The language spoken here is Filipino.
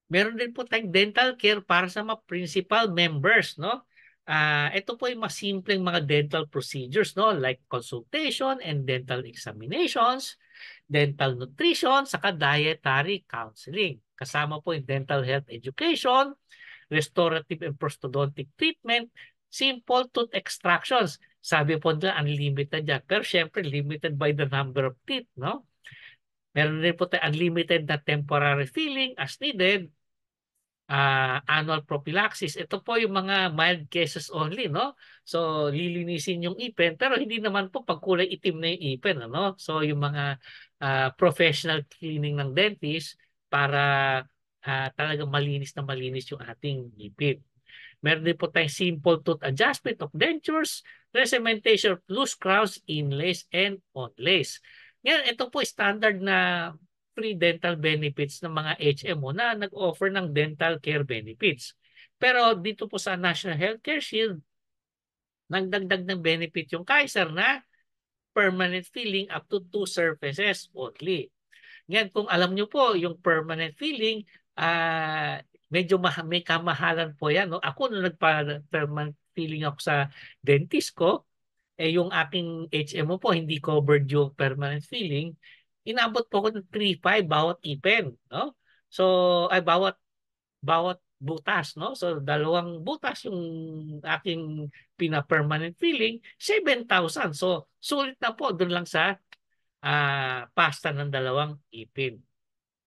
Meron din po tayong dental care para sa mga principal members, no? Ito po ay mas simpleng mga dental procedures, no? Like consultation and dental examinations, dental nutrition, saka dietary counseling. Kasama po yung dental health education, restorative and prosthodontic treatment, simple tooth extractions. Sabi po nila unlimited yan. Pero syempre limited by the number of teeth, no? Meron din po tayo unlimited na temporary filling as needed, annual prophylaxis. Ito po yung mga mild cases only, no? So, lilinisin yung ipin, pero hindi naman po pag kulay itim na yung ipin, ano? So, yung mga professional cleaning ng dentist para talagang malinis na malinis yung ating ipin. Meron din po tayong simple tooth adjustment of dentures, re-cementation of loose crowns, inlays, and onlays. Ngayon, ito po standard na free dental benefits ng mga HMO na nag-offer ng dental care benefits. Pero dito po sa National Healthcare Shield, nagdagdag ng benefit yung Kaiser na permanent filling up to 2 surfaces only. Ngayon, kung alam nyo po, yung permanent filling, medyo may kamahalan po yan. No? Ako, nung nagpa-permanent filling ako sa dentist ko, yung aking HMO po, hindi covered yung permanent filling, inabot po ko ng 3,500 bawat ipin. No? So, ay bawat butas. No? So, dalawang butas yung aking pina-permanent filling, 7,000. So, sulit na po doon lang sa pasta ng dalawang ipin.